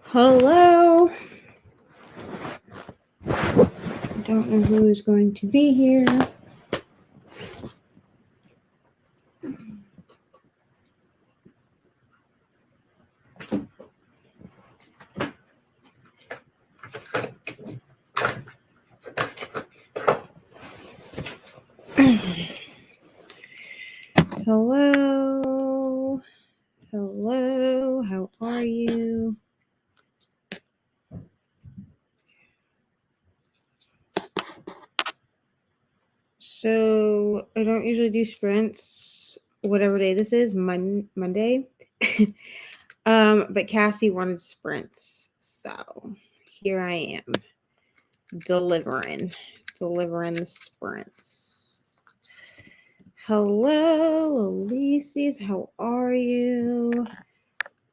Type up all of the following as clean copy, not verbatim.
Hello. Don't know who is going to be here. Hello. Hello. How are you? So I don't usually do sprints, whatever day this is, Monday. But Cassie wanted sprints, so here I am, delivering the sprints. Hello, Elises. How are you?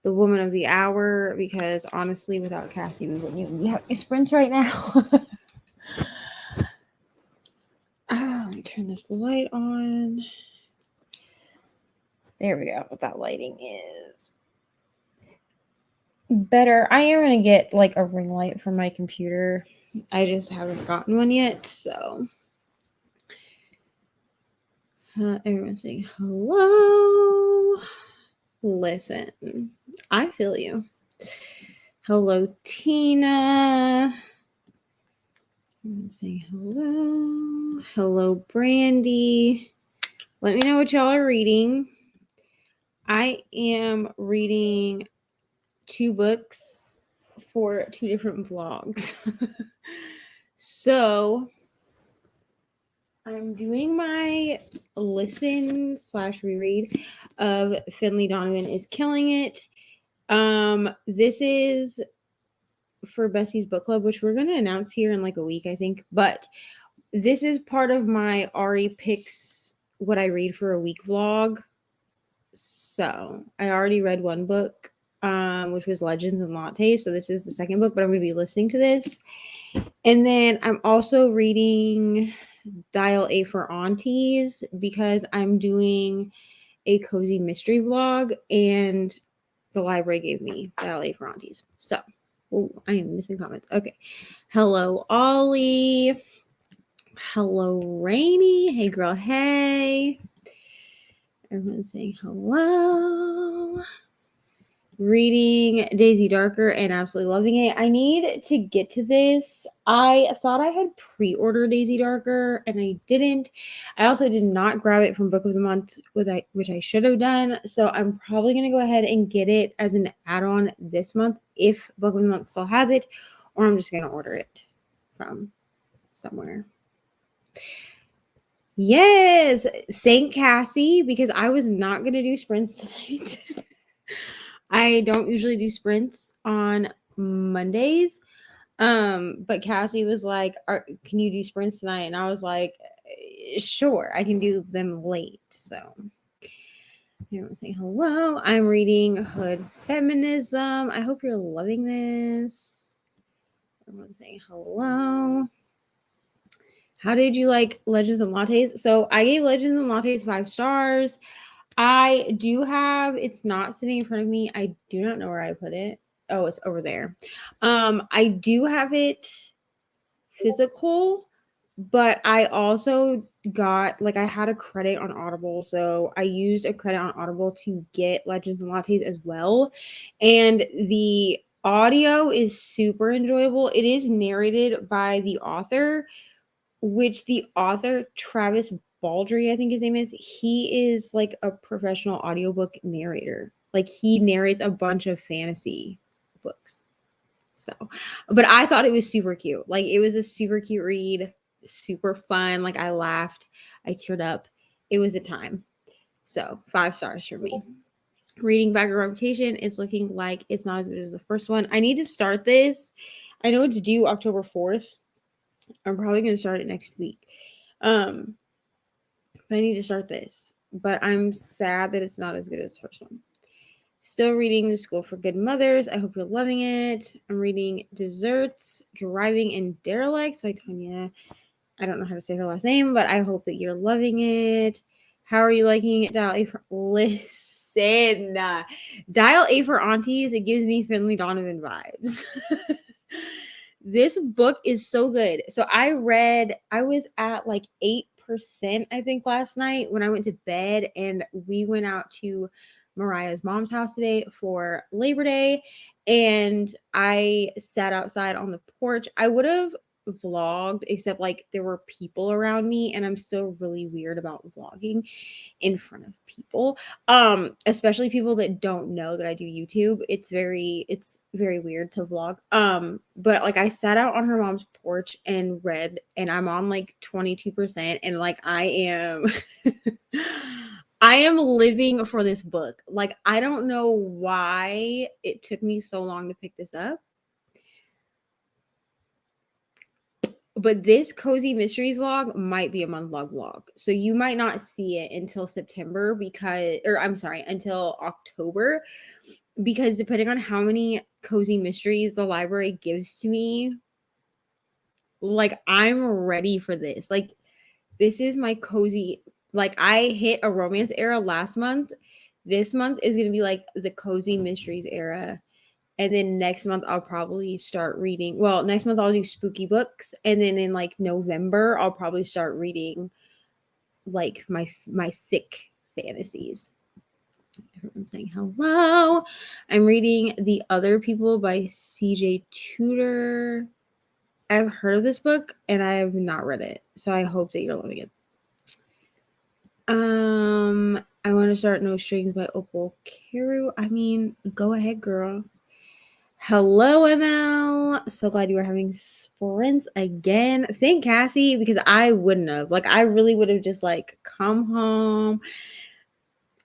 The woman of the hour, because honestly, without Cassie, we wouldn't even be having sprints right now. Let me turn this light on. There we go. What that lighting is better. I am going to get like a ring light for my computer. I just haven't gotten one yet, so everyone's saying hello. Listen, I feel you. Hello, Tina. I'm saying hello. Hello, Brandy. Let me know what y'all are reading. I am reading 2 books for 2 different vlogs. So I'm doing my listen/reread of Finley Donovan is Killing It. This is for Bessie's book club, which we're going to announce here in like a week, I think. But this is part of my Ari picks what I read for a week vlog. So I already read 1 book, which was Legends and Lattes. So this is the 2nd book, but I'm going to be listening to this. And then I'm also reading Dial A for Aunties because I'm doing a cozy mystery vlog and the library gave me Dial A for Aunties. So, I am missing comments. Okay. Hello, Ollie. Hello, Rainy. Hey, girl. Hey. Everyone's saying hello. Reading Daisy Darker and absolutely loving it. I need to get to this. I thought I had pre-ordered Daisy Darker and I didn't. I also did not grab it from Book of the Month, which I should have done. So I'm probably going to go ahead and get it as an add-on this month if Book of the Month still has it, or I'm just going to order it from somewhere. Yes, thank Cassie, because I was not going to do sprints tonight. I don't usually do sprints on Mondays. But Cassie was like, can you do sprints tonight? And I was like, sure, I can do them late. So everyone's saying hello. I'm reading Hood Feminism. I hope you're loving this. Everyone's saying hello. How did you like Legends and Lattes? So I gave Legends and Lattes 5 stars. I do have, it's not sitting in front of me. I do not know where I put it. Oh, it's over there. I do have it physical, but I also got, like, I had a credit on Audible. So I used a credit on Audible to get Legends and Lattes as well. And the audio is super enjoyable. It is narrated by the author, which the author, Travis Baldry, I think his name is, he is like a professional audiobook narrator. Like he narrates a bunch of fantasy books. So, but I thought it was super cute. Like it was a super cute read, super fun. Like I laughed, I teared up. It was a time. So 5 stars for me. Reading Bag of Reputation is looking like it's not as good as the first one. I need to start this. I know it's due October 4th. I'm probably going to start it next week. But I need to start this. But I'm sad that it's not as good as the first one. Still reading The School for Good Mothers. I hope you're loving it. I'm reading Desserts, Driving, and Derelicts by Tanya. I don't know how to say her last name, but I hope that you're loving it. How are you liking it, Dolly? Listen. Listen, Dial A for Aunties, it gives me Finley Donovan vibes. This book is so good. So I was at like 8%, I think, last night when I went to bed, and we went out to Mariah's mom's house today for Labor Day, and I sat outside on the porch. I would have vlogged, except like there were people around me, and I'm still really weird about vlogging in front of people, especially people that don't know that I do YouTube. It's very weird to vlog. But like I sat out on her mom's porch and read, and I'm on like 22%, and like I am I am living for this book. Like I don't know why it took me so long to pick this up. But this Cozy Mysteries vlog might be a month-long vlog. So you might not see it until September until October, because depending on how many Cozy Mysteries the library gives to me, like I'm ready for this. Like this is my cozy, like I hit a romance era last month. This month is going to be like the Cozy Mysteries era. And then next month I'll probably start reading. Well, next month I'll do spooky books, and then in like November I'll probably start reading like my thick fantasies. Everyone's saying hello. I'm reading The Other People by CJ Tudor. I've heard of this book and I have not read it, so I hope that you're loving it. I want to start No Strings by Opal Carew. I mean, go ahead, girl. Hello, ML. So glad you are having sprints again. Thank Cassie, because I wouldn't have. Like, I really would have just like come home,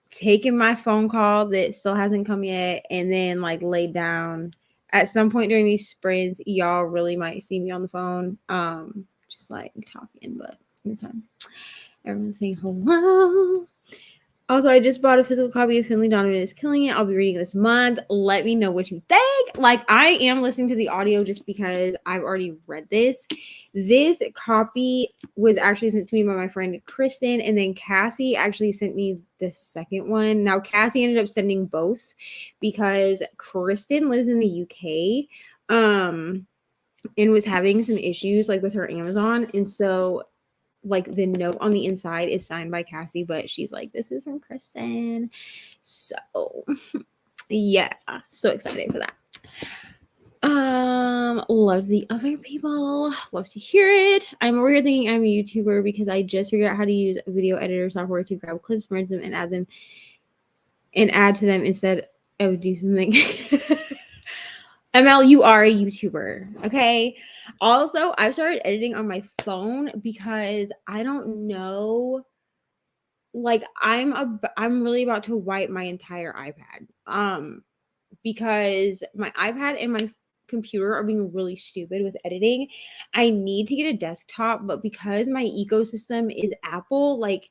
taken my phone call that still hasn't come yet, and then like laid down. At some point during these sprints, y'all really might see me on the phone, just like talking, but it's fine. Everyone's saying hello. Also, I just bought a physical copy of Finley Donovan Is Killing It. I'll be reading this month. Let me know what you think. Like, I am listening to the audio just because I've already read this. This copy was actually sent to me by my friend Kristen, and then Cassie actually sent me the second one. Now, Cassie ended up sending both because Kristen lives in the UK, and was having some issues like with her Amazon, and so like the note on the inside is signed by Cassie, but she's like, this is from Kristen. So yeah, so excited for that. Love The Other People. Love to hear it. I'm over here thinking I'm a YouTuber because I just figured out how to use a video editor software to grab clips, merge them, and add to them instead of do something. ML, you are a YouTuber, okay? Also, I started editing on my phone because I don't know, like I'm really about to wipe my entire iPad. Because my iPad and my computer are being really stupid with editing. I need to get a desktop, but because my ecosystem is Apple, like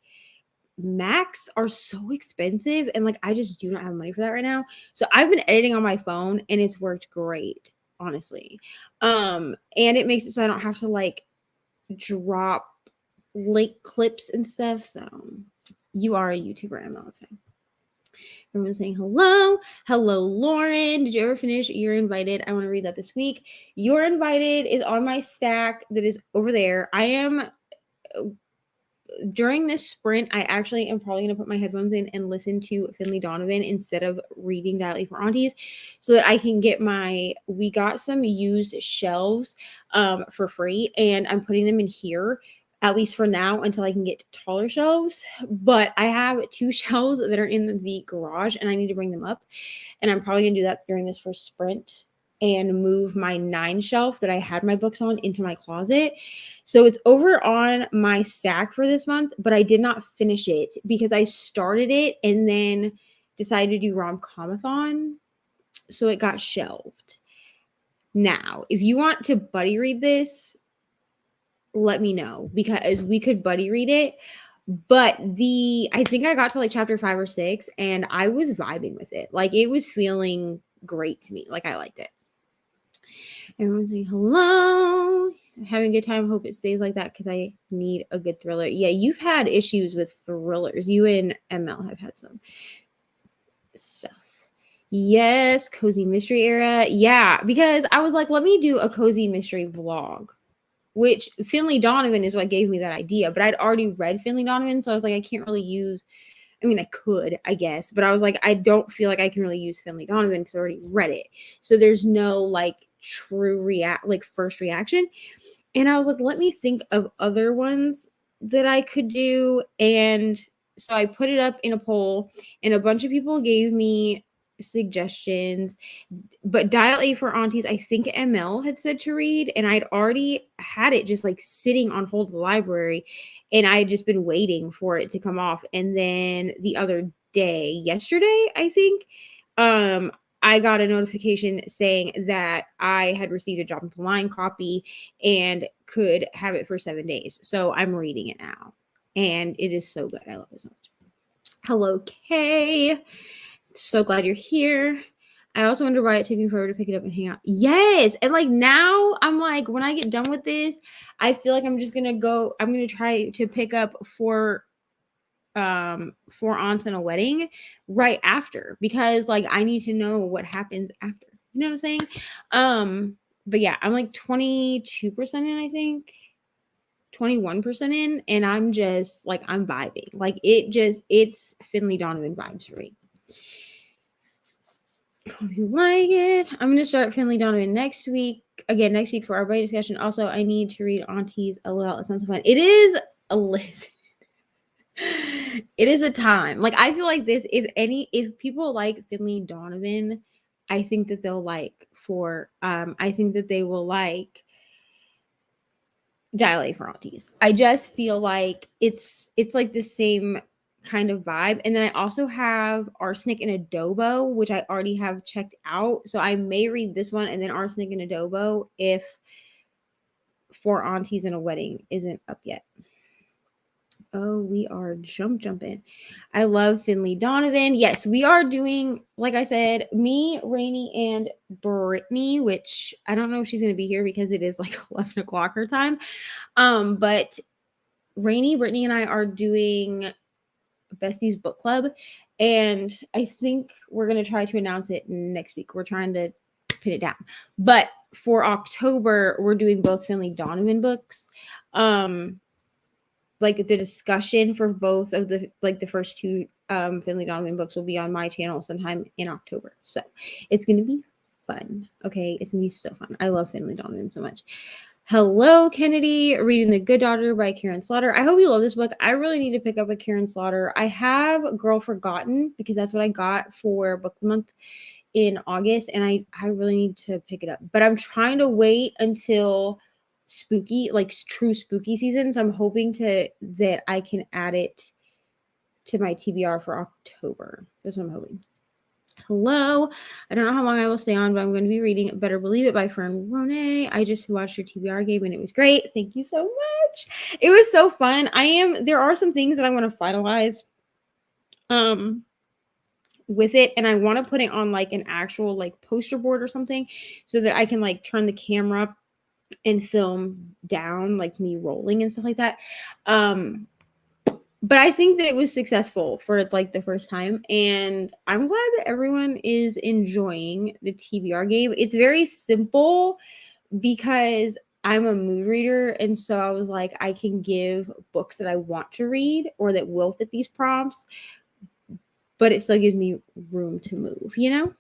Macs are so expensive, and like I just do not have money for that right now. So I've been editing on my phone and it's worked great, honestly. And it makes it so I don't have to like drop link clips and stuff. So you are a YouTuber, Emma. That's fine. Everyone's saying hello. Hello, Lauren. Did you ever finish You're Invited? I want to read that this week. You're Invited is on my stack that is over there. I am during this sprint, I actually am probably going to put my headphones in and listen to Finley Donovan instead of reading Dial A for Aunties, so that I can get we got some used shelves for free, and I'm putting them in here, at least for now, until I can get taller shelves. But I have 2 shelves that are in the garage and I need to bring them up. And I'm probably going to do that during this first sprint and move my 9 shelf that I had my books on into my closet. So it's over on my stack for this month, but I did not finish it because I started it and then decided to do rom-comathon. So it got shelved. Now, if you want to buddy read this, let me know, because we could buddy read it. But I think I got to like chapter 5 or 6 and I was vibing with it. Like it was feeling great to me. Like I liked it. Everyone's saying hello. Having a good time. Hope it stays like that because I need a good thriller. Yeah, you've had issues with thrillers. You and ML have had some. stuff. Yes, cozy mystery era. Yeah, because I was like, let me do a cozy mystery vlog, which Finley Donovan is what gave me that idea. But I'd already read Finley Donovan, so I was like, I can't really use. I mean, I could, I guess, but I was like, I don't feel like I can really use Finley Donovan because I already read it. So there's no like true first reaction. And I was like, let me think of other ones that I could do. And so I put it up in a poll, and a bunch of people gave me suggestions. But Dial A for Aunties, I think ML had said to read, and I'd already had it just like sitting on hold at the library, and I had just been waiting for it to come off. And then the other day, yesterday, I think, I got a notification saying that I had received a Drop into the Line copy and could have it for 7 days. So I'm reading it now, and it is so good. I love it so much. Hello, Kay. So glad you're here. I also wonder why it took me forever to pick it up and hang out. Yes. And like now I'm like, when I get done with this, I feel like I'm just I'm gonna try to pick up Four Aunts and a Wedding right after, because like I need to know what happens after. You know what I'm saying? But yeah, I'm like 22% in, I think. 21% in, and I'm just like, I'm vibing. Like it's Finley Donovan vibes for me. Hope you like it. I'm going to start Finley Donovan next week for our buddy discussion. Also, I need to read Aunties a lot. It sounds so fun. It is a list. It is a time. Like, I feel like this, if people like Finley Donovan, I think that they'll like I think that they will like Dial A for Aunties. I just feel like it's like the same kind of vibe. And then I also have Arsenic and Adobo, which I already have checked out. So I may read this one and then Arsenic and Adobo if Four Aunties and a Wedding isn't up yet. Oh, we are jumping. I love Finley Donovan. Yes, we are doing, like I said, me, Rainy, and Brittany, which I don't know if she's going to be here because it is like 11 o'clock her time. But Rainy, Brittany, and I are doing Besties Book Club, and I think we're going to try to announce it next week. We're trying to pin it down. But for October, we're doing both Finley Donovan books. Like the discussion for both of the first two Finley Donovan books will be on my channel sometime in October. So it's going to be fun. Okay, it's going to be so fun. I love Finley Donovan so much. Hello, Kennedy. Reading The Good Daughter by Karen Slaughter. I hope you love this book. I really need to pick up a Karen Slaughter. I have Girl Forgotten because that's what I got for Book of the Month in August, and I really need to pick it up. But I'm trying to wait until spooky, like true spooky season. So I'm hoping that I can add it to my TBR for October. That's what I'm hoping. Hello. I don't know how long I will stay on, but I'm going to be reading Better Believe It by Fern Ronay. I just watched your TBR game and it was great. Thank you so much. It was so fun. There are some things that I want to finalize with it, and I want to put it on like an actual like poster board or something so that I can like turn the camera up and film down like me rolling and stuff like that. But I think that it was successful for like the first time, and I'm glad that everyone is enjoying the TBR game. It's very simple because I'm a mood reader, and so I was like, I can give books that I want to read or that will fit these prompts, but it still gives me room to move, you know?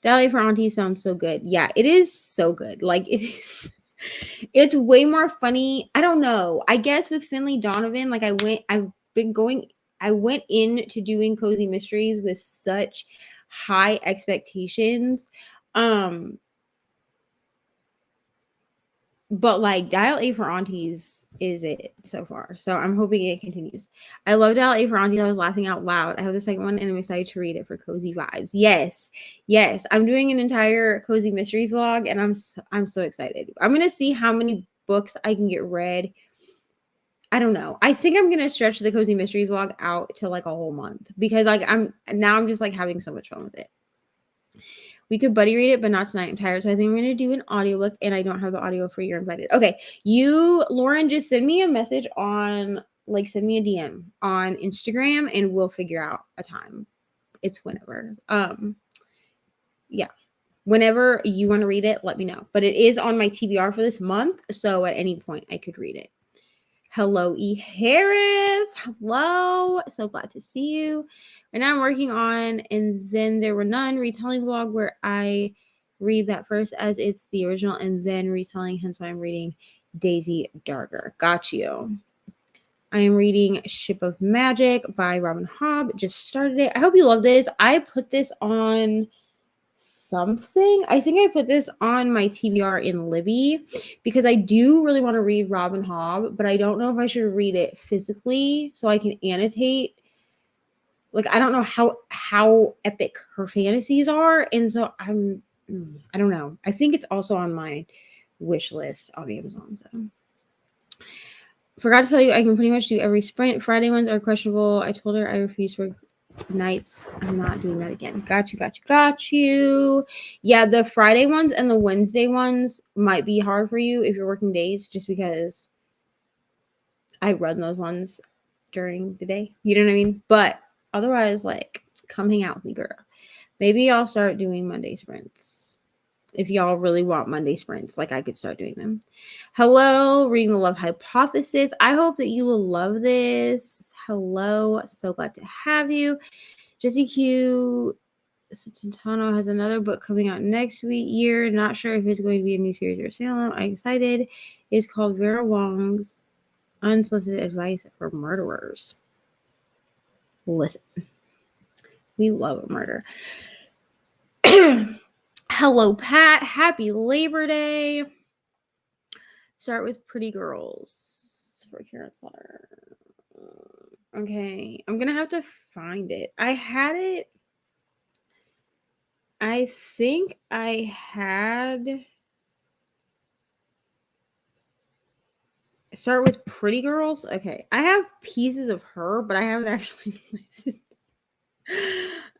Dial A for Aunties sounds so good. Yeah, it is so good. Like it is. It's way more funny. I don't know. I guess with Finley Donovan, like I went into doing cozy mysteries with such high expectations. But like Dial A for Aunties is it so far. So I'm hoping it continues. I love Dial A for Aunties. I was laughing out loud. I have the second one and I'm excited to read it for cozy vibes. Yes. I'm doing an entire cozy mysteries vlog and I'm so excited. I'm going to see how many books I can get read. I don't know. I think I'm going to stretch the cozy mysteries vlog out to like a whole month because like I'm just like having so much fun with it. We could buddy read it, but not tonight. I'm tired. So I think I'm going to do an audiobook and I don't have the audio for You're Invited. Okay. Lauren, just send me a message send me a DM on Instagram and we'll figure out a time. it's whenever. Yeah. Whenever you want to read it, let me know. But it is on my TBR for this month, so at any point I could read it. Hello, E. Harris. Hello. So glad to see you. And I'm working on And Then There Were None retelling blog, where I read that first as it's the original and then retelling, hence why I'm reading Daisy Darker. Got you. I am reading Ship of Magic by Robin Hobb. Just started it. I hope you love this. I put this on something. I think I put this on my TBR in Libby because I do really want to read Robin Hobb, but I don't know if I should read it physically so I can annotate. Like, I don't know how epic her fantasies are, and so I don't know. I think it's also on my wish list on Amazon. So. Forgot to tell you, I can pretty much do every sprint. Friday ones are questionable. I told her I refuse for nights. I'm not doing that again. Got you. Yeah, the Friday ones and the Wednesday ones might be hard for you if you're working days, just because I run those ones during the day. You know what I mean? But otherwise, like, come hang out with me, girl. Maybe I'll start doing Monday sprints. If y'all really want Monday sprints, like, I could start doing them. Hello, reading The Love Hypothesis. I hope that you will love this. Hello, so glad to have you. Jessie Q Santano has another book coming out next year. Not sure if it's going to be a new series or standalone. I'm excited. It's called Vera Wong's Unsolicited Advice for Murderers. Listen, we love a murder. Hello, Pat. Happy Labor Day. Start with Pretty Girls for Karen Slaughter. Okay, I'm gonna have to find it. I had it. I think I had. Start with Pretty Girls. Okay, I have pieces of her, but I haven't actually listened.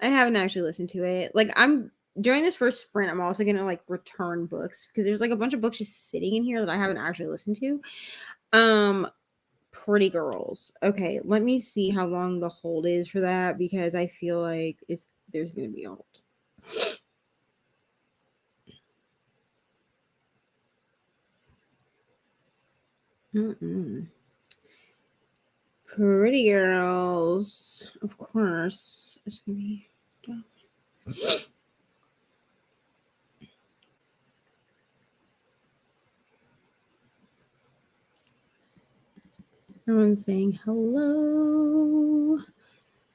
I haven't actually listened to it. Like, during this first sprint, I'm also gonna like return books because there's like a bunch of books just sitting in here that I haven't actually listened to. Pretty Girls. Okay, let me see how long the hold is for that because I feel like there's gonna be a hold. Pretty Girls, of course. It's gonna be done. Everyone's saying hello.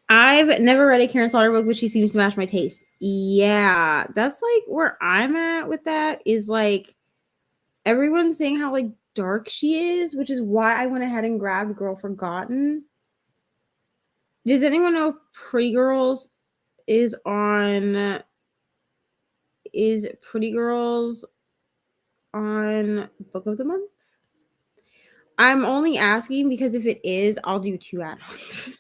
I've never read a Karen Slaughter book, but she seems to match my taste. Yeah, that's like where I'm at with that. Is like everyone's saying how like dark she is, which is why I went ahead and grabbed Girl Forgotten. Does anyone know if Pretty Girls is Pretty Girls on Book of the Month? I'm only asking because if it is, I'll do 2 add-ons.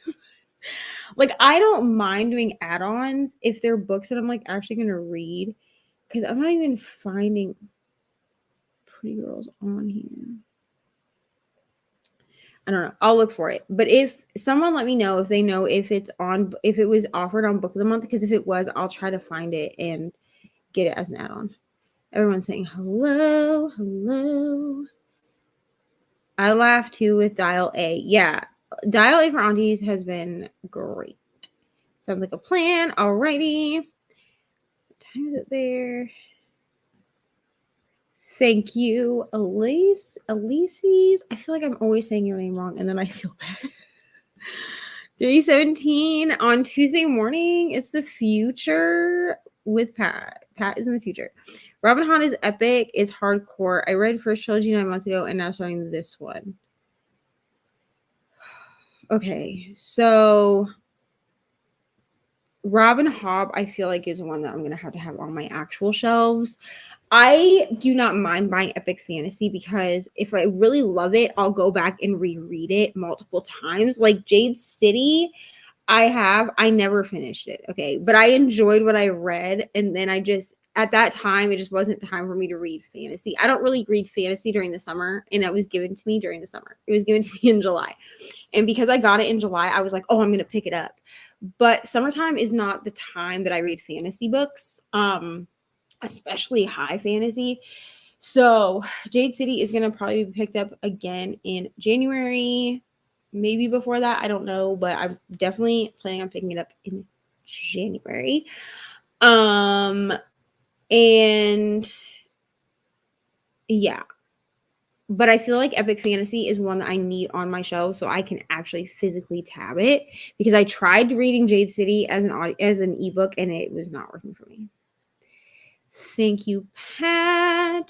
Like, I don't mind doing add-ons if they're books that I'm like actually gonna read, because I'm not even finding Pretty Girls on here. I don't know. I'll look for it. But if someone let me know if they know if it was offered on Book of the Month, because if it was, I'll try to find it and get it as an add-on. Everyone's saying hello. I laughed too with Dial A. Yeah. Dial A for Aunties has been great. Sounds like a plan. Alrighty. What time is it there? Thank you, Elise. Elise's. I feel like I'm always saying your name wrong, and then I feel bad. 3:17 on Tuesday morning. It's the future with Pat. Pat is in the future. Robin Hood is epic. Is hardcore. I read first trilogy 9 months ago, and now starting this one. Okay, so Robin Hobb, I feel like, is one that I'm gonna have to have on my actual shelves. I do not mind buying epic fantasy because if I really love it, I'll go back and reread it multiple times. Like Jade City, I never finished it, okay? But I enjoyed what I read, and then I at that time, it just wasn't time for me to read fantasy. I don't really read fantasy during the summer, and it was given to me during the summer. It was given to me in July. And because I got it in July, I was like, oh, I'm going to pick it up. But summertime is not the time that I read fantasy books, especially high fantasy. So Jade City is going to probably be picked up again in January. Maybe before that, I don't know, but I'm definitely planning on picking it up in January. And yeah, but I feel like Epic Fantasy is one that I need on my shelf so I can actually physically tab it, because I tried reading Jade City as an ebook and it was not working for me. Thank you, Pat.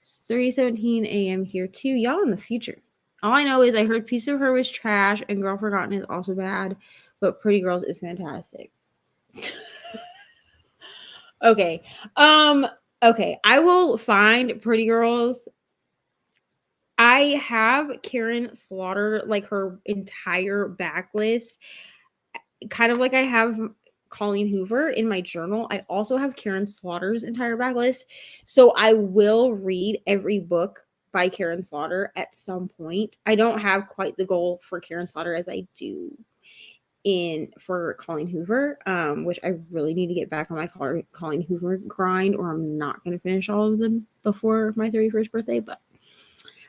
3:17 a.m. here too. Y'all in the future. All I know is I heard Piece of Her was trash and Girl Forgotten is also bad, but Pretty Girls is fantastic. Okay. Okay. I will find Pretty Girls. I have Karen Slaughter, like her entire backlist, kind of like I have Colleen Hoover in my journal. I also have Karen Slaughter's entire backlist. So I will read every book by Karen Slaughter at some point. I don't have quite the goal for Karen Slaughter as I do for Colleen Hoover, which I really need to get back on my Colleen Hoover grind, or I'm not going to finish all of them before my 31st birthday. But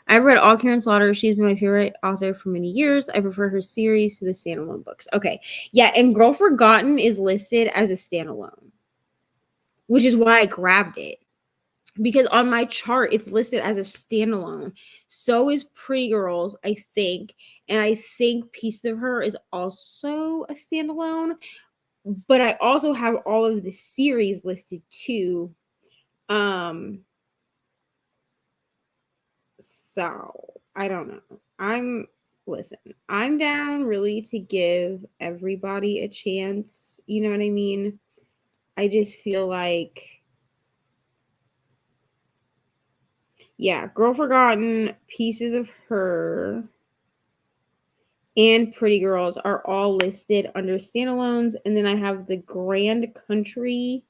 I've read all Karen Slaughter. She's been my favorite author for many years. I prefer her series to the standalone books. Okay. Yeah, and Girl Forgotten is listed as a standalone, which is why I grabbed it. Because on my chart, it's listed as a standalone. So is Pretty Girls, I think. And I think Piece of Her is also a standalone. But I also have all of the series listed too. So I don't know. Listen, I'm down really to give everybody a chance. You know what I mean? I just feel like, yeah, Girl Forgotten, Pieces of Her, and Pretty Girls are all listed under standalones. And then I have the Grand Country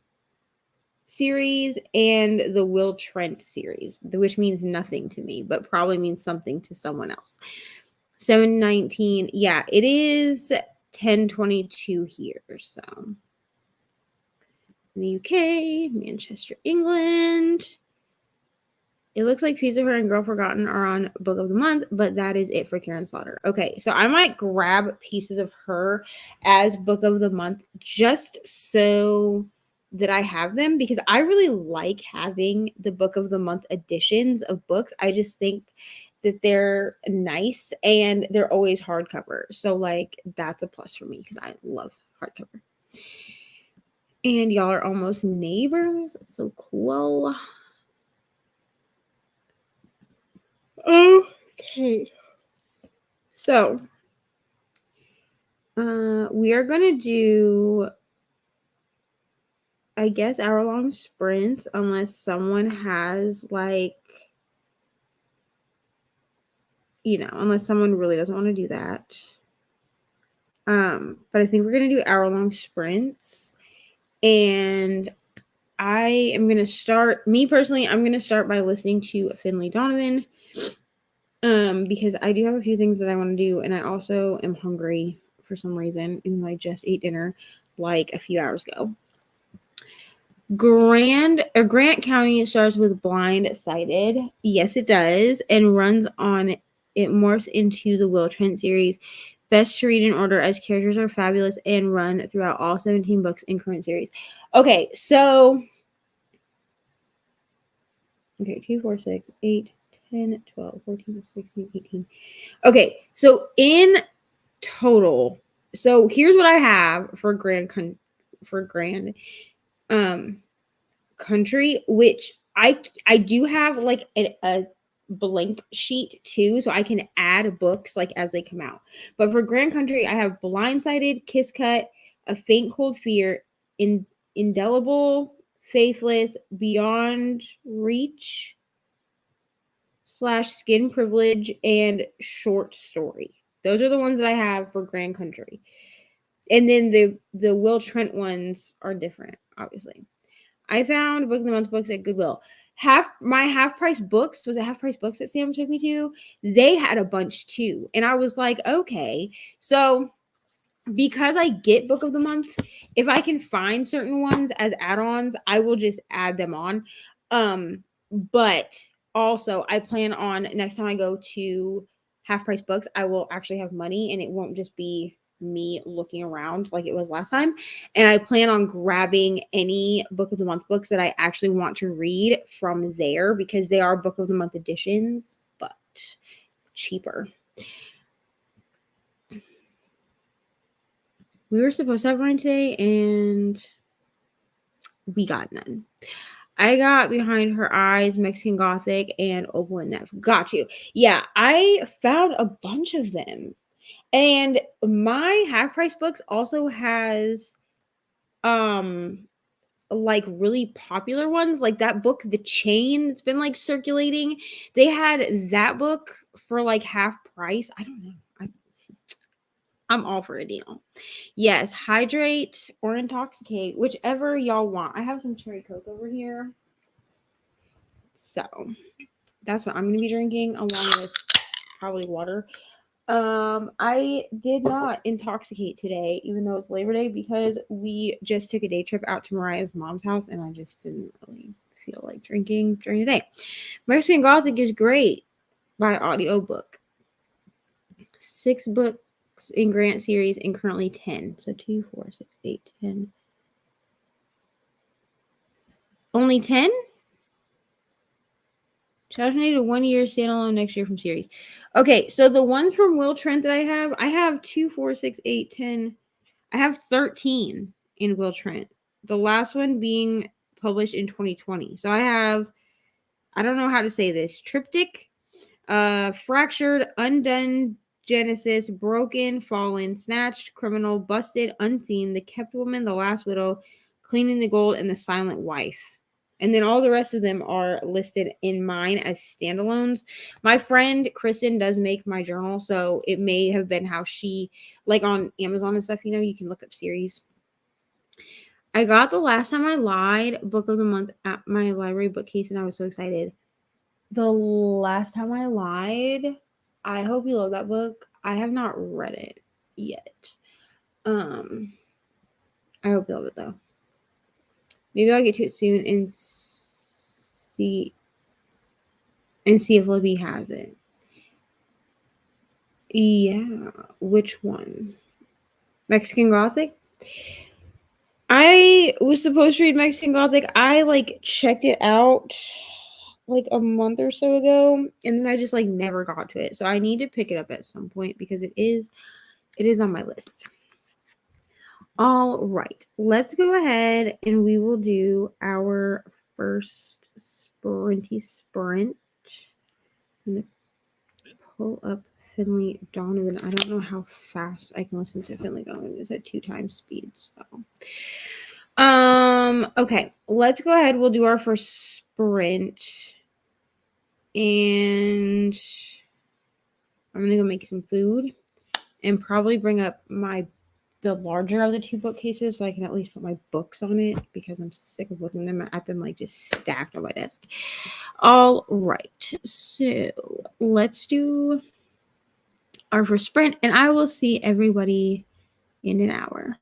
series and the Will Trent series, which means nothing to me, but probably means something to someone else. 7:19. Yeah, it is 10:22 here. So in the UK, Manchester, England. It looks like Piece of Her and Girl Forgotten are on Book of the Month, but that is it for Karen Slaughter. Okay, so I might grab Pieces of Her as Book of the Month just so that I have them, because I really like having the Book of the Month editions of books. I just think that they're nice and they're always hardcover. So like that's a plus for me because I love hardcover. And y'all are almost neighbors. That's so cool. Okay. So we are gonna do, I guess, hour-long sprints unless someone has like, unless someone really doesn't want to do that. But I think we're gonna do hour-long sprints, and I am gonna start. Me personally, I'm gonna start by listening to Finlay Donovan, because I do have a few things that I want to do, and I also am hungry for some reason, even though I just ate dinner like a few hours ago. Grant County starts with Blindsided. Yes, it does, and runs on. It morphs into the Will Trent series. Best to read in order as characters are fabulous and run throughout all 17 books in current series. Okay, so 2, 4, 6, 8, 10, 12, 14, 16, 18. Okay, so in total, so here's what I have for Grand Country, which I do have like a blank sheet too, so I can add books like as they come out. But for Grand Country, I have Blindsided, Kiss Cut, A Faint Cold Fear, Indelible, Faithless, Beyond Reach / Skin Privilege, and Short Story. Those are the ones that I have for Grand Country. And then the Will Trent ones are different, obviously. I found Book of the Month books at Goodwill. My half price books, was it half price books that Sam took me to? They had a bunch too. And I was like, okay. So because I get Book of the Month, if I can find certain ones as add-ons, I will just add them on. But also I plan on next time I go to half price books, I will actually have money and it won't just be me looking around like it was last time. And I plan on grabbing any Book of the Month books that I actually want to read from there because they are Book of the Month editions, but cheaper. We were supposed to have mine today and we got none. I got Behind Her Eyes, Mexican Gothic, and Opal and Neff. Got you. Yeah, I found a bunch of them. And my half price books also has like really popular ones, like that book The Chain that's been like circulating. They had that book for like half price. I don't know. I'm all for a deal. Yes, hydrate or intoxicate, whichever y'all want. I have some cherry coke over here. So that's what I'm going to be drinking along with probably water. I did not intoxicate today, even though it's Labor Day, because we just took a day trip out to Mariah's mom's house and I just didn't really feel like drinking during the day. Mexican Gothic is great by audiobook. 6 books in Grant series and currently 10. So 2, 4, 6, 8, 10. Only 10? Child needed a 1 year standalone next year from series. Okay, so the ones from Will Trent that I have 2, 4, 6, 8, 10. I have 13 in Will Trent. The last one being published in 2020. So I don't know how to say this. Triptych, Fractured, Undone, Genesis, Broken, Fallen, Snatched, Criminal, Busted, Unseen, The Kept Woman, The Last Widow, Cleaning the Gold, and The Silent Wife. And then all the rest of them are listed in mine as standalones. My friend Kristen does make my journal, so it may have been how she, like on Amazon and stuff, you can look up series. I got The Last Time I Lied, Book of the Month at my library bookcase, and I was so excited. The Last Time I Lied, I hope you love that book. I have not read it yet. I hope you love it though. Maybe I'll get to it soon and see if Libby has it. Yeah, which one? Mexican Gothic? I was supposed to read Mexican Gothic. I checked it out like a month or so ago, and then I just never got to it. So I need to pick it up at some point because it is on my list. All right, let's go ahead and we will do our first sprinty sprint. I'm gonna pull up Finley Donovan. I don't know how fast I can listen to Finley Donovan. It's at 2 times speed. So, okay, let's go ahead. We'll do our first sprint, and I'm gonna go make some food and probably bring up the larger of the 2 bookcases so I can at least put my books on it because I'm sick of looking at them just stacked on my desk. All right, so let's do our first sprint, and I will see everybody in an hour.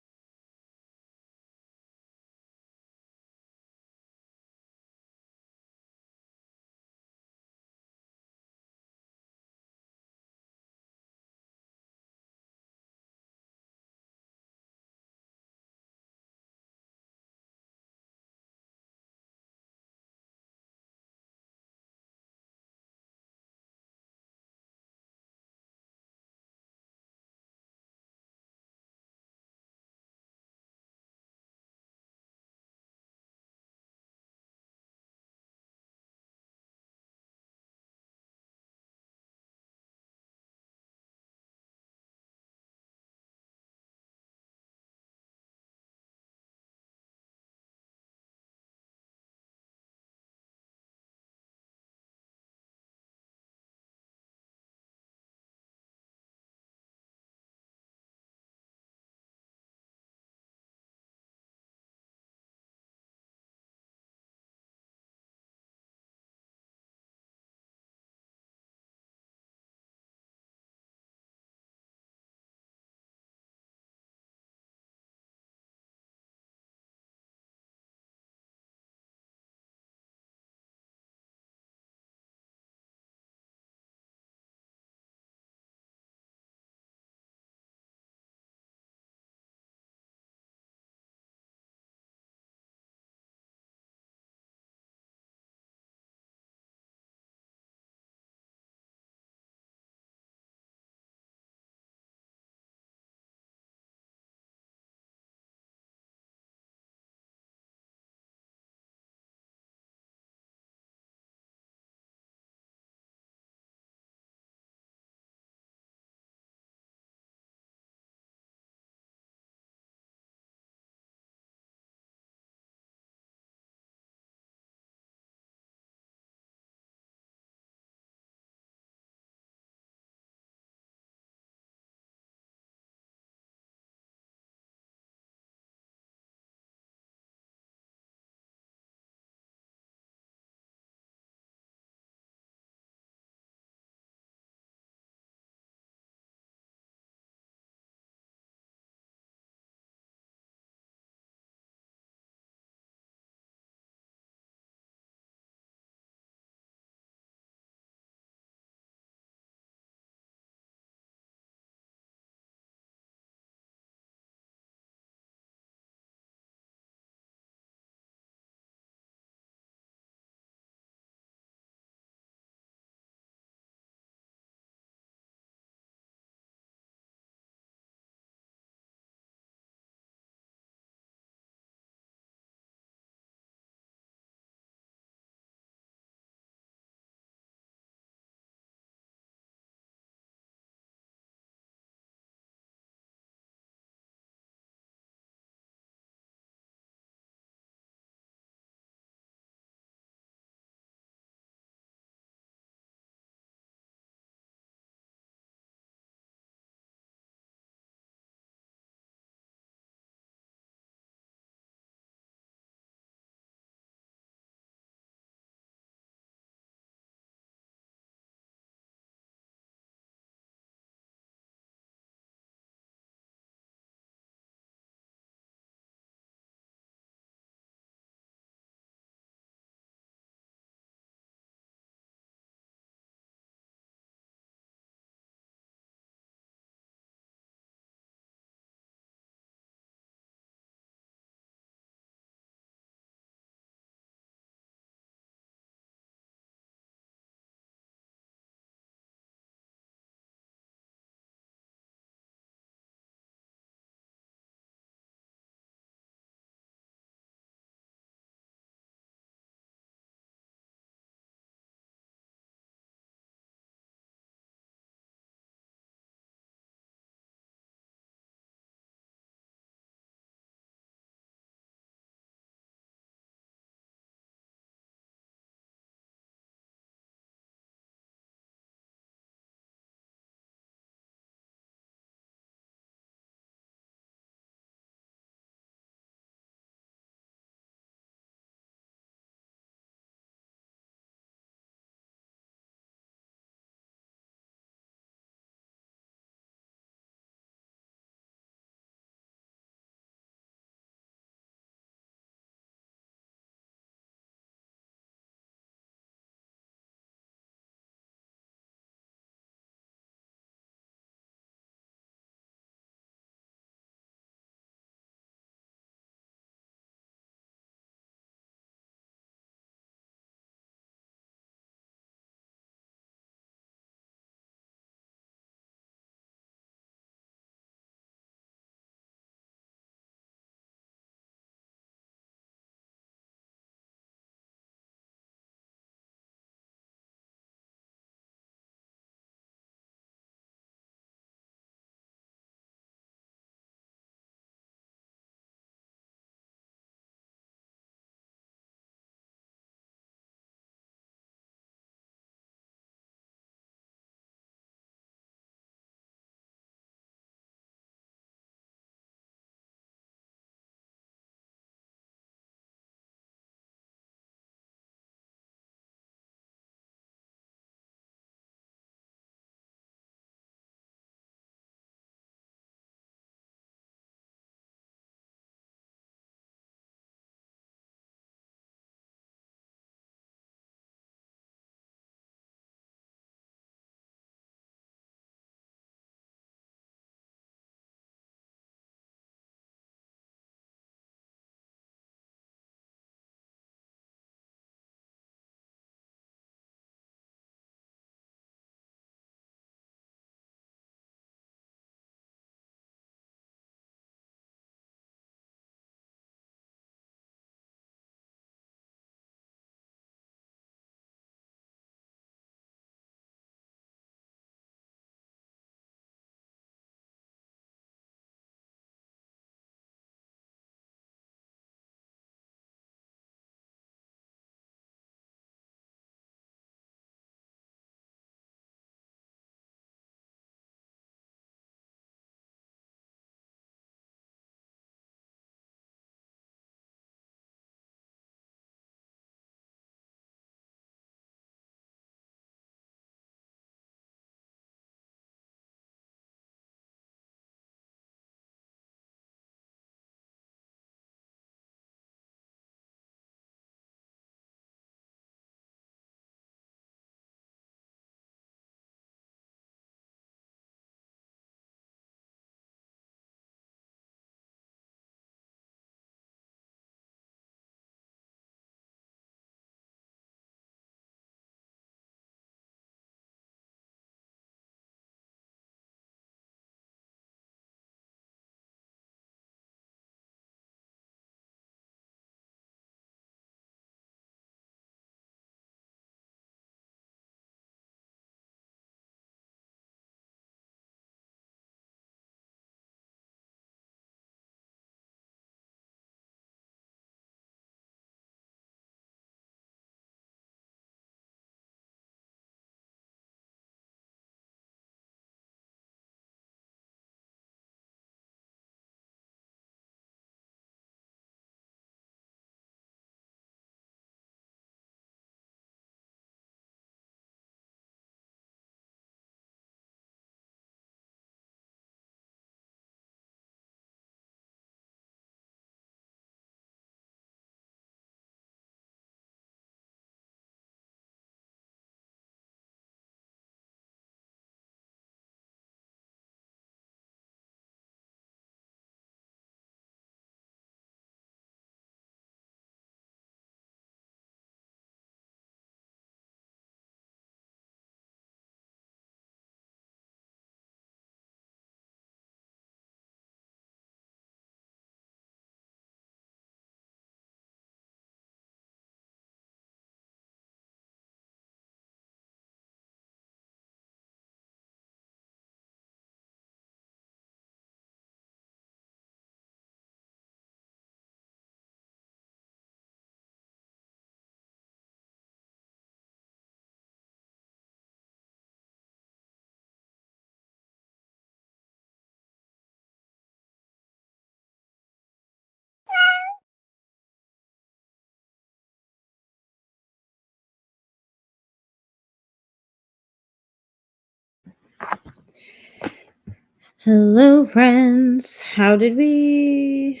Hello, friends. How did we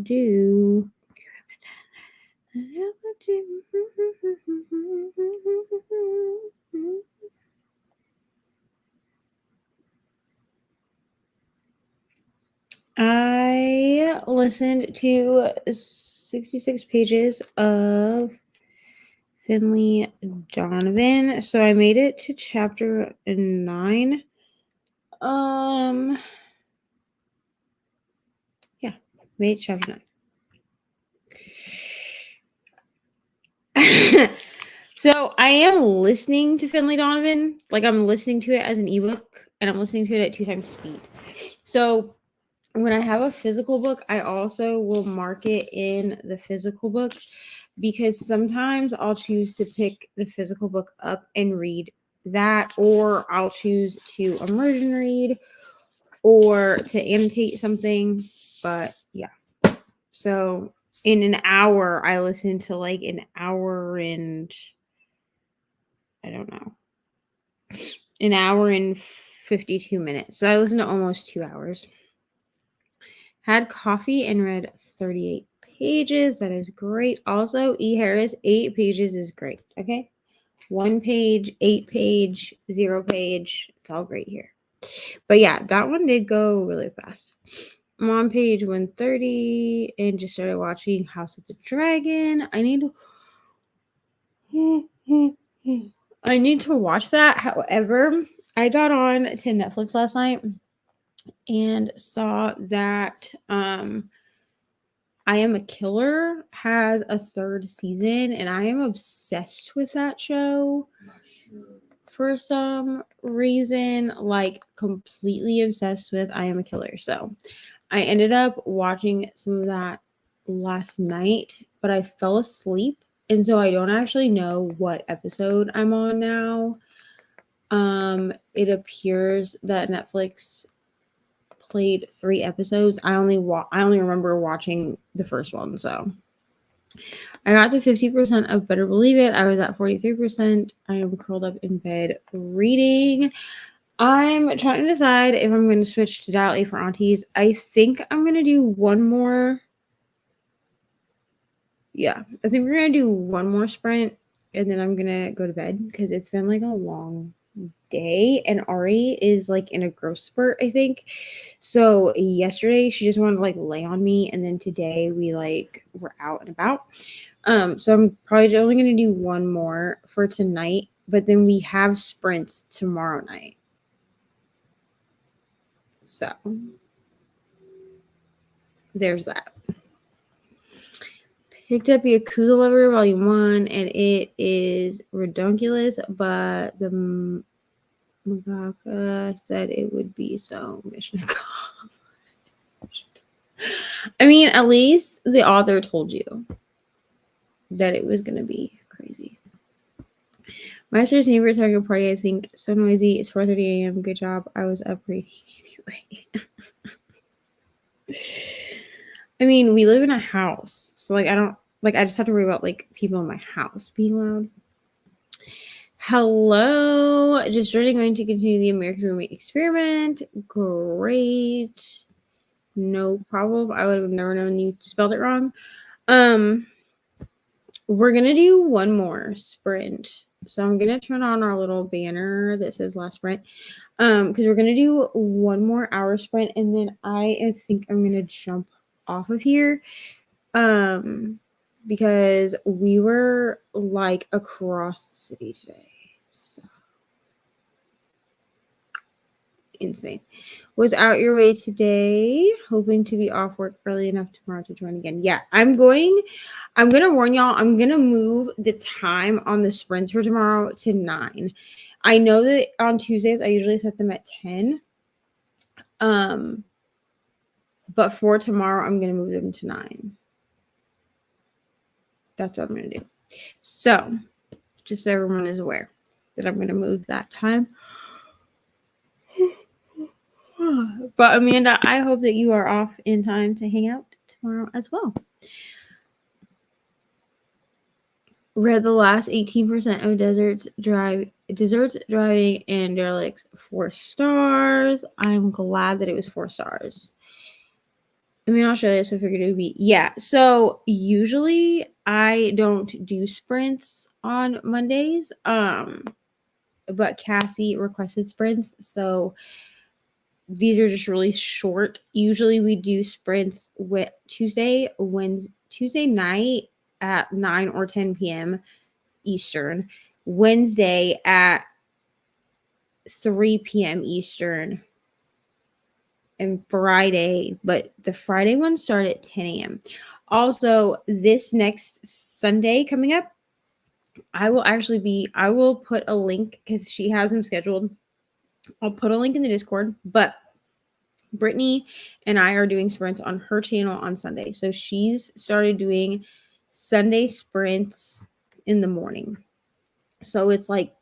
do? I listened to 66 pages of Finley Donovan. So I made it to chapter 9. Yeah, made chapter 9. So I am listening to Finley Donovan. Like, I'm listening to it as an ebook, and I'm listening to it at 2 times speed. So when I have a physical book, I also will mark it in the physical book, because sometimes I'll choose to pick the physical book up and read that, or I'll choose to immersion read or to annotate something. But yeah, so in an hour, I listen to like an hour and I don't know, an hour and 52 minutes. So I listened to almost 2 hours. Had coffee and read 38 pages. That is great. Also, E. Harris, 8 pages is great. Okay. 1 page, 8 page, 0 page. It's all great here. But yeah, that one did go really fast. I'm on page 130 and just started watching House of the Dragon. I need to watch that. However, I got on to Netflix last night and saw that I Am a Killer has a 3rd season, and I am obsessed with that show for some reason, like completely obsessed with I Am a Killer. So I ended up watching some of that last night, but I fell asleep, and so I don't actually know what episode I'm on now. It appears that Netflix played 3 episodes. I only remember watching the first one, so I got to 50% of Better Believe It. I was at 43%. I am curled up in bed reading. I'm trying to decide if I'm going to switch to Dial A for Aunties. I think I'm going to do one more. Yeah, I think we're going to do one more sprint, and then I'm going to go to bed because it's been like a long day, and Ari is like in a growth spurt, I think. So yesterday she just wanted to like lay on me, and then today we like were out and about. So I'm probably only going to do one more for tonight, but then we have sprints tomorrow night. So there's that. Picked up Yakuza Lover Volume 1, and it is redonkulous, but the mangaka said it would be so mission accomplished. I mean, at least the author told you that it was going to be crazy. My sister's neighbor throwing a party, I think. So noisy. It's 4:30 a.m. Good job. I was up reading anyway. I mean, we live in a house. So, like, I just have to worry about, like, people in my house being loud. Hello. Just going to continue the American Roommate experiment. Great. No problem. I would have never known you spelled it wrong. We're going to do one more sprint. So I'm going to turn on our little banner that says last sprint. Because we're going to do one more hour sprint, and then I think I'm going to jump off of here. Because we were like across the city today. So insane. Was out your way today, hoping to be off work early enough tomorrow to join again. Yeah, I'm gonna warn y'all, I'm gonna move the time on the sprints for tomorrow to 9. I know that on Tuesdays I usually set them at 10. But for tomorrow I'm gonna move them to 9. That's what I'm gonna do. So just so everyone is aware that I'm gonna move that time. But Amanda, I hope that you are off in time to hang out tomorrow as well. read the last 18% of desserts driving and derelicts 4 stars. I'm glad that it was 4 stars. I'm in Australia, so I figured it would be. Yeah. So usually I don't do sprints on Mondays. But Cassie requested sprints, so these are just really short. Usually we do sprints with Tuesday night at 9 or 10 p.m. Eastern, Wednesday at 3 p.m. Eastern, and Friday, but the Friday ones start at 10 a.m. Also, this next Sunday coming up, I will put a link because she has them scheduled. I'll put a link in the Discord, but Brittany and I are doing sprints on her channel on Sunday. So she's started doing Sunday sprints in the morning. So it's like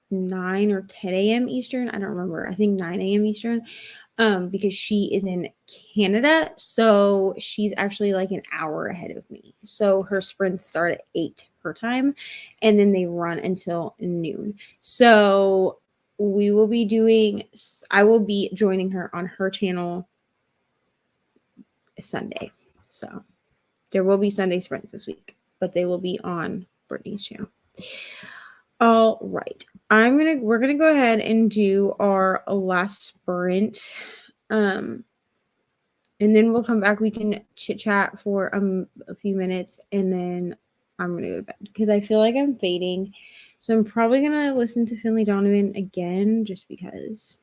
9 or 10 a.m. Eastern. I don't remember. I think 9 a.m. Eastern. Because she is in Canada. So she's actually like an hour ahead of me. So her sprints start at 8 her time and then they run until noon. So I will be joining her on her channel Sunday. So there will be Sunday sprints this week, but they will be on Brittany's channel. All right. We're gonna go ahead and do our last sprint. And then we'll come back. We can chit chat for a few minutes, and then I'm gonna go to bed because I feel like I'm fading. So I'm probably gonna listen to Finley Donovan again just because.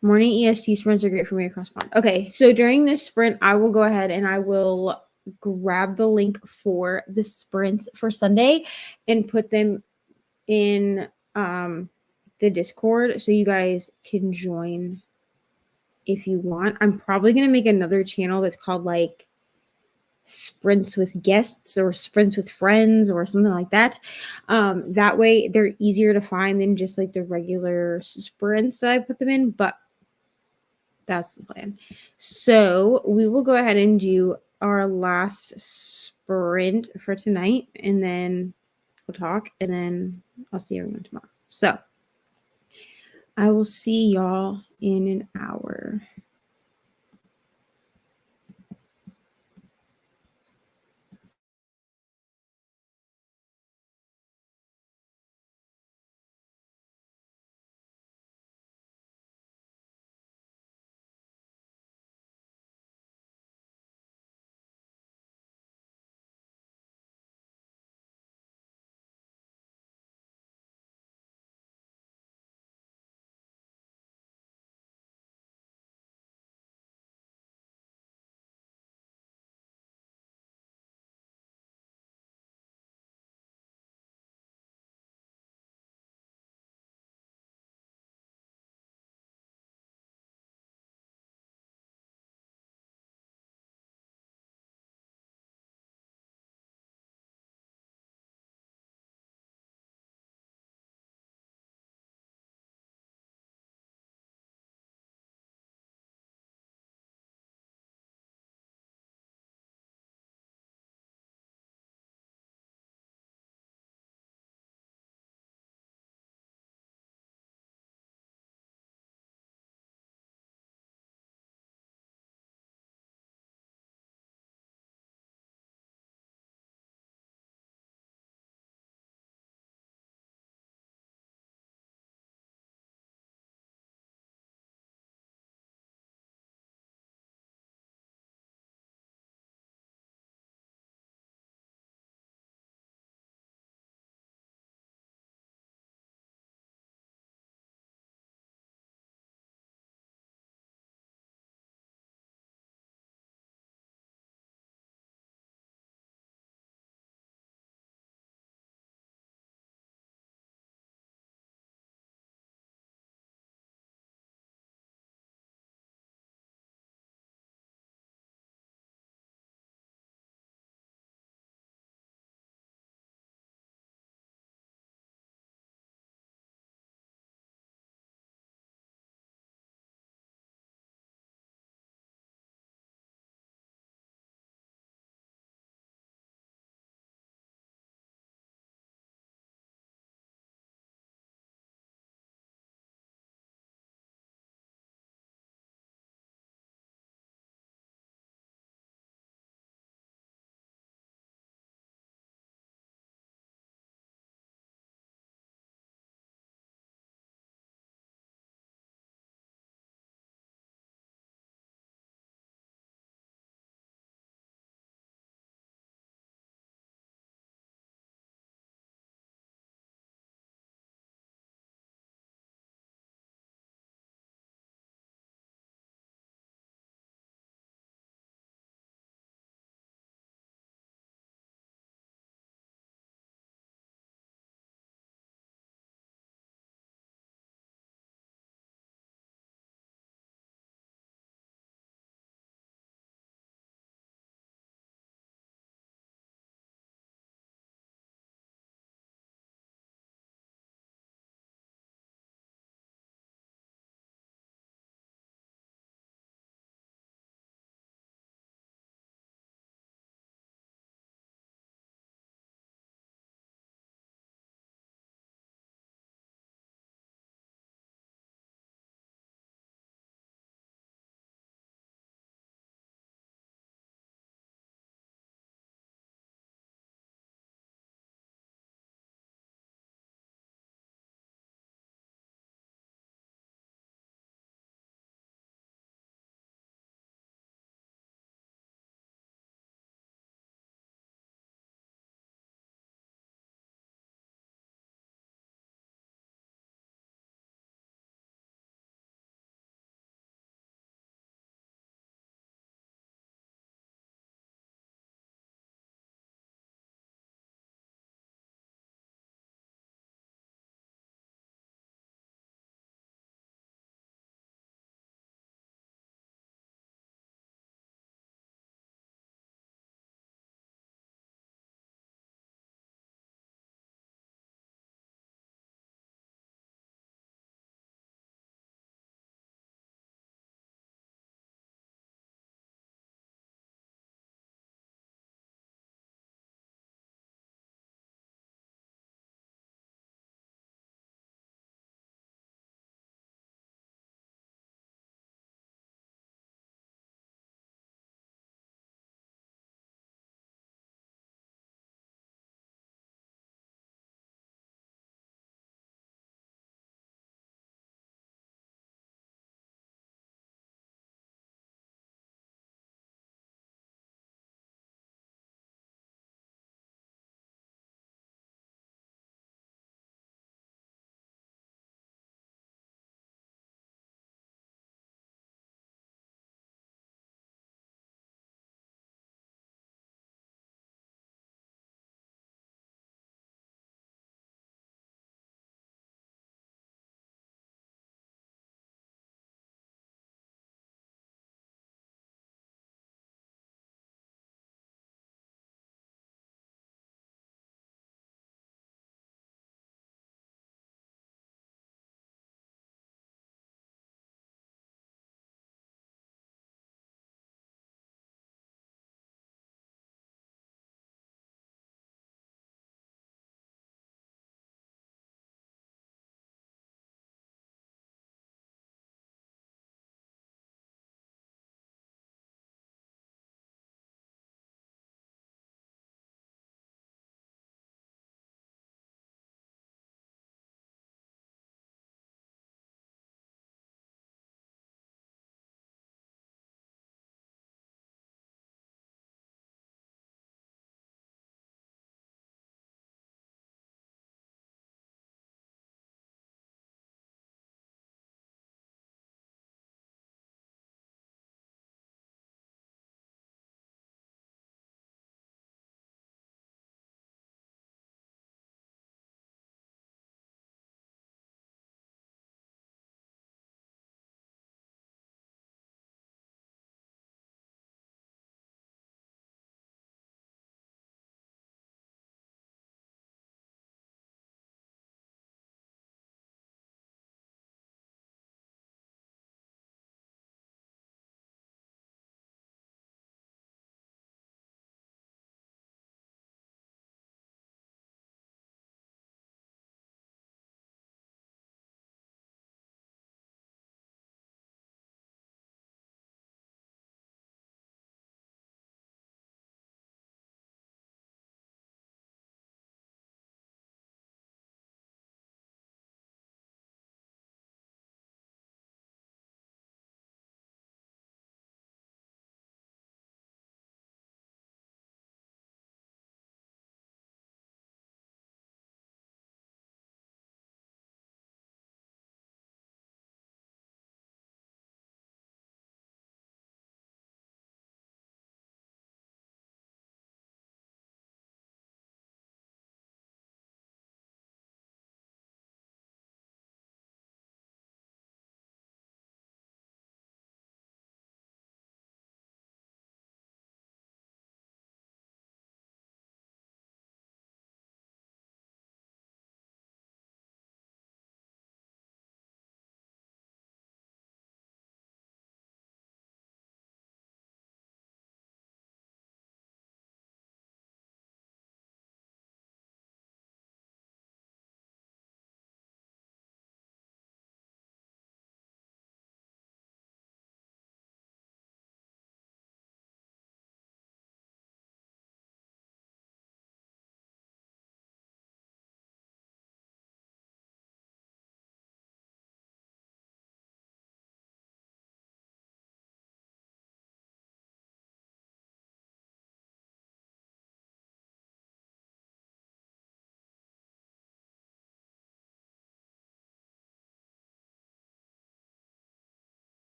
Morning EST sprints are great for me across pond. Okay, so during this sprint, I will go ahead and I will grab the link for the sprints for Sunday and put them in the Discord so you guys can join if you want. I'm probably going to make another channel that's called like sprints with guests or sprints with friends or something like that. That way they're easier to find than just like the regular sprints that I put them in, but that's the plan. So we will go ahead and do our last sprint for tonight, and then we'll talk, and then I'll see everyone tomorrow. So I will see y'all in an hour.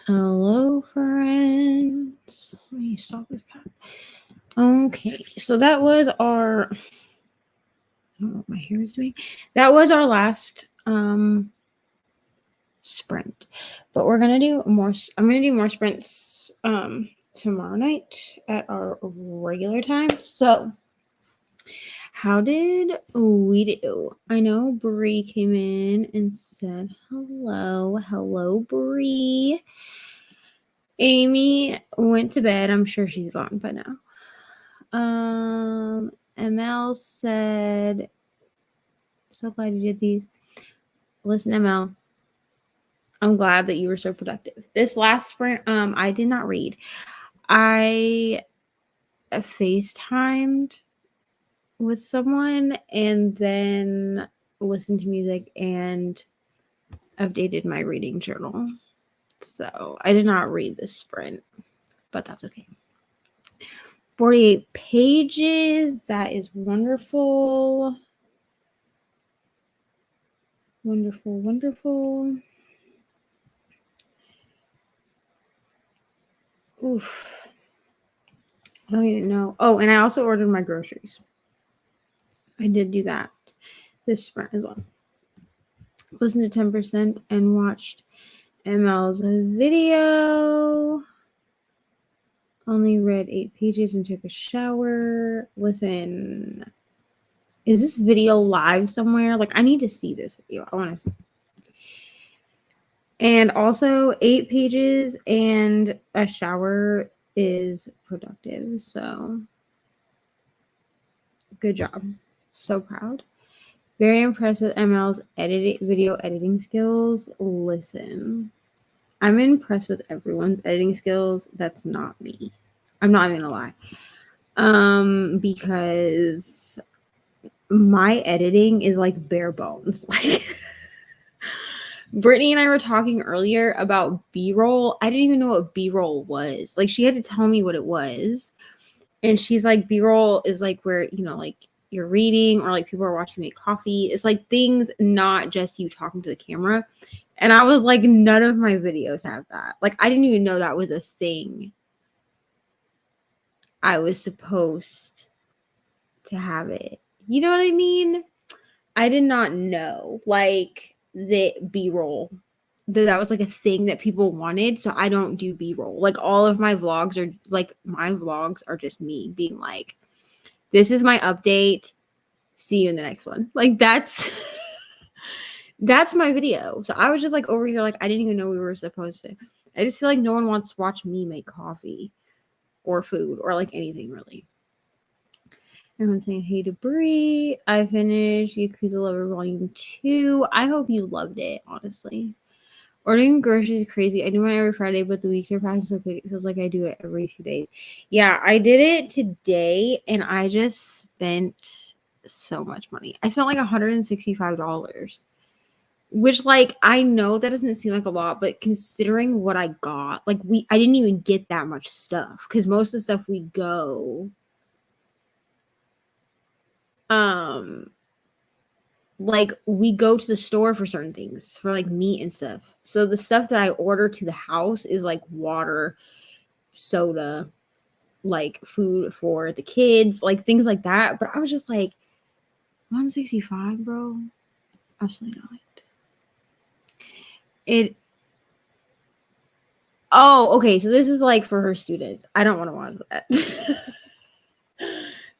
Hello, friends. Let me stop this cat. Okay, so that was our. I don't know what my hair is doing. That was our last sprint, but we're gonna do more. I'm gonna do more sprints tomorrow night at our regular time. So, how did we do? I know Bree came in and said hello, Bree. Amy went to bed. I'm sure she's gone by now. ML said, so glad you did these. Listen, ML, I'm glad that you were so productive. This last sprint, I did not read. I FaceTimed with someone and then listened to music and updated my reading journal. So I did not read this sprint, but that's okay. 48 pages. That is wonderful. Wonderful. Oof. I don't even know. Oh, and I also ordered my groceries. I did do that this sprint as well. Listened to 10% and watched ML's video. Only read 8 pages and took a shower. Listen, is this video live somewhere? Like, I need to see this video. I want to see. And also, 8 pages and a shower is productive. So, good job. So proud. Very impressed with ML's video editing skills. Listen, I'm impressed with everyone's editing skills. That's not me. I'm not even gonna lie. Because my editing is like bare bones. Like Brittany and I were talking earlier about B-roll. I didn't even know what B-roll was. Like, she had to tell me what it was. And she's like, B-roll is like where, like you're reading or like people are watching you make coffee. It's like things, not just you talking to the camera. And I was like, none of my videos have that. Like, I didn't even know that was a thing. I was supposed to have it. You know what I mean? I did not know like the B-roll that was like a thing that people wanted. So I don't do B-roll. Like, all of my vlogs are just me being like, this is my update. See you in the next one. Like, that's my video. So I was just like over here, like, I didn't even know we were supposed to. I just feel like no one wants to watch me make coffee or food or like anything really. Everyone's saying hey to Bree. I finished Yakuza Lover Volume 2. I hope you loved it, honestly. Ordering groceries is crazy. I do mine every Friday, but the weeks are passing so quick. It feels like I do it every few days. Yeah, I did it today, and I just spent so much money. I spent like $165, which, like, I know that doesn't seem like a lot, but considering what I got, like, I didn't even get that much stuff because most of the stuff we go, like, we go to the store for certain things, for like meat and stuff. So the stuff that I order to the house is like water, soda, like food for the kids, like things like that. But I was just like, 165, bro? Absolutely not. Oh, okay. So this is like for her students. I don't want to watch that.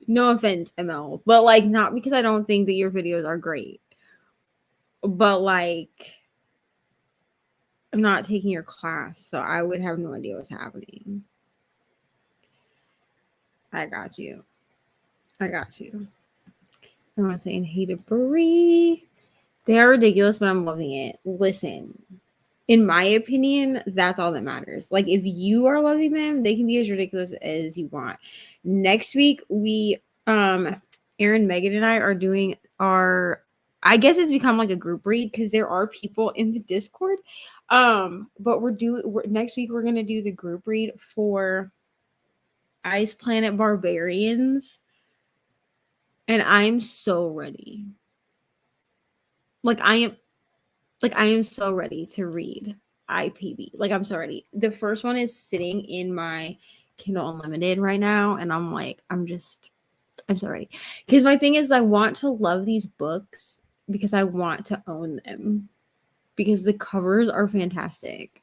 No offense, ML, but like, not because I don't think that your videos are great, but like, I'm not taking your class, so I would have no idea what's happening. I got you. I'm not saying hey to Bree. They are ridiculous, but I'm loving it. Listen, in my opinion, that's all that matters. Like, if you are loving them, they can be as ridiculous as you want. Next week, Erin, Megan, and I are doing I guess it's become like a group read because there are people in the Discord. But next week we're gonna do the group read for Ice Planet Barbarians, and I'm so ready. I am so ready to read. IPB. Like, I'm sorry. The first one is sitting in my Kindle Unlimited right now. And I'm like, I'm sorry. Because my thing is, I want to love these books because I want to own them. Because the covers are fantastic.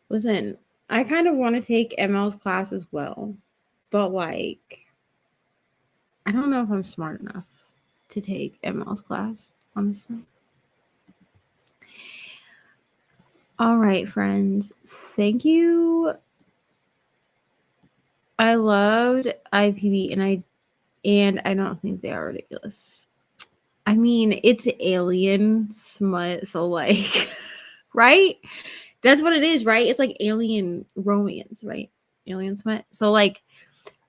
Listen, I kind of want to take ML's class as well. But, like, I don't know if I'm smart enough to take ML's class, honestly. All right, friends. Thank you. I loved IPB, and I don't think they are ridiculous. I mean, it's alien smut, so like, right? That's what it is, right? It's like alien romance, right? Alien smut. So like,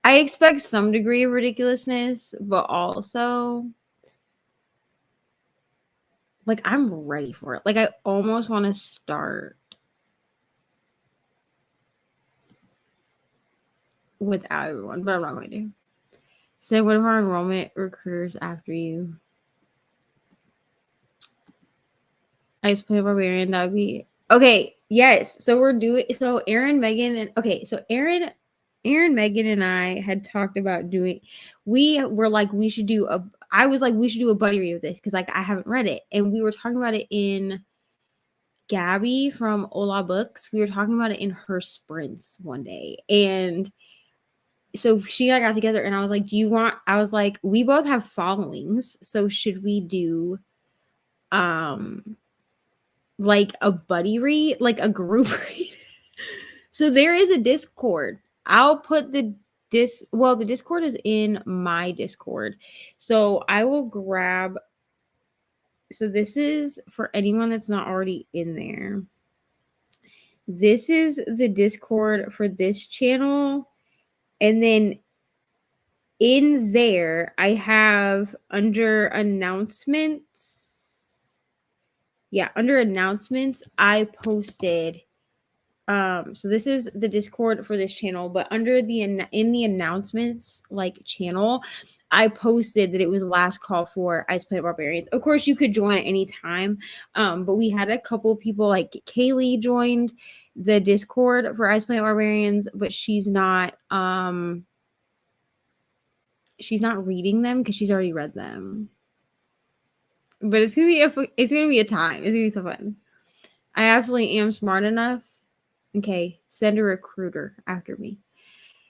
I expect some degree of ridiculousness, but also like I'm ready for it. Like I almost want to start without everyone, but I'm not going to. So what if our enrollment recruiters after you? I just play Barbarian. That would be okay. Yes. So we're doing so Aaron, Megan, and okay, so Aaron, Megan, and I had talked about doing we were like we should do a I was like we should do a buddy read of this because like I haven't read it. And we were talking about it in Gabby from Ola Books. We were talking about it in her sprints one day. And so she and I got together and I was like, I was like, we both have followings. So should we do like a buddy read, like a group read? So there is a Discord. I'll put the Discord is in my Discord. So I will grab. So this is for anyone that's not already in there. This is the Discord for this channel. And then in there, I have under announcements. Yeah, under announcements, I posted so this is the Discord for this channel, but under in the announcements like channel, I posted that it was last call for Ice Planet Barbarians. Of course, you could join at any time, but we had a couple people like Kaylee joined the Discord for Ice Planet Barbarians, but she's not reading them because she's already read them. But it's gonna be a time. It's gonna be so fun. I absolutely am smart enough. Okay, send a recruiter after me.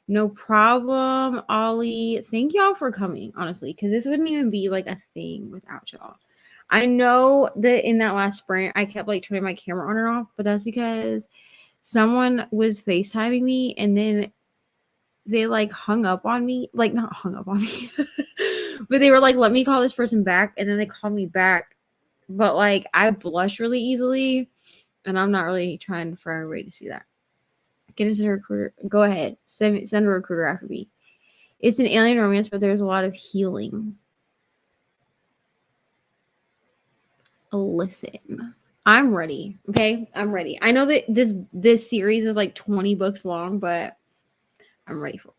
No problem, Ollie. Thank y'all for coming, honestly, because this wouldn't even be like a thing without y'all. I know that in that last sprint, I kept like turning my camera on and off, but that's because someone was FaceTiming me and then they like hung up on me. Like, not hung up on me, but they were like, let me call this person back. And then they called me back. But like, I blush really easily. And I'm not really trying for everybody to see that. Get us a recruiter. Go ahead. Send a recruiter after me. It's an alien romance, but there's a lot of healing. Listen, I'm ready. Okay, I'm ready. I know that this series is like 20 books long, but I'm ready for it.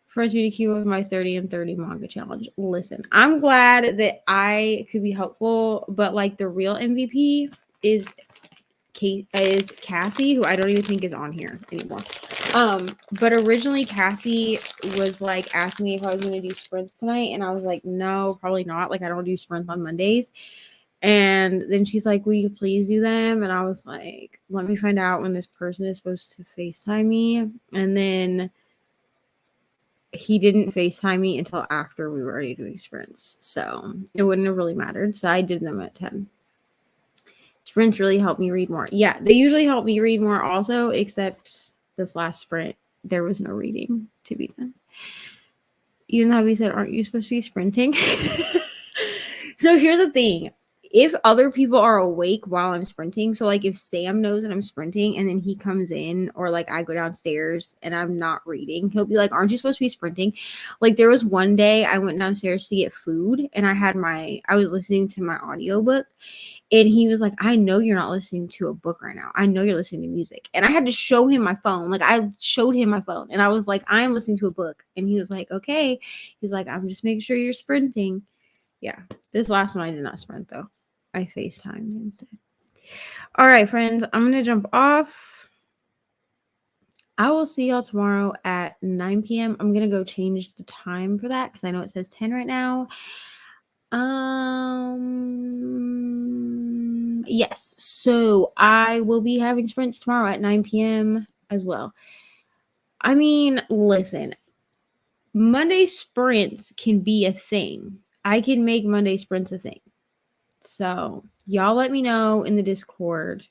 First me to keep up my 30 and 30 manga challenge. Listen, I'm glad that I could be helpful, but like the real MVP is Cassie, who I don't even think is on here anymore. But originally Cassie was like asking me if I was going to do sprints tonight, and I was like, no, probably not. Like I don't do sprints on Mondays. And then she's like, will you please do them? And I was like, let me find out when this person is supposed to FaceTime me. And then he didn't FaceTime me until after we were already doing sprints. So it wouldn't have really mattered. So I did them at 10. Sprints really help me read more. Yeah, they usually help me read more also, except this last sprint, there was no reading to be done. Even though we said, aren't you supposed to be sprinting? So here's the thing. If other people are awake while I'm sprinting, so like if Sam knows that I'm sprinting and then he comes in, or like I go downstairs and I'm not reading, he'll be like, aren't you supposed to be sprinting? Like there was one day I went downstairs to get food and I was listening to my audiobook, and he was like, I know you're not listening to a book right now. I know you're listening to music. And I had to show him my phone. Like I showed him my phone and I was like, I am listening to a book. And he was like, okay. He's like, I'm just making sure you're sprinting. Yeah. This last one I did not sprint though. I FaceTimed instead. All right, friends, I'm going to jump off. I will see y'all tomorrow at 9 p.m. I'm going to go change the time for that because I know it says 10 right now. Yes. So I will be having sprints tomorrow at 9 p.m. as well. I mean, listen, Monday sprints can be a thing. I can make Monday sprints a thing. So y'all let me know in the Discord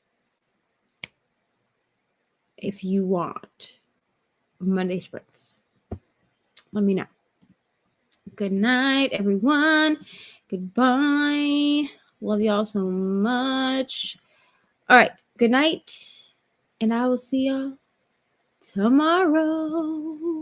if you want Monday sprints. Let me know. Good night, everyone. Goodbye. Love y'all so much. All right. Good night. And I will see y'all tomorrow.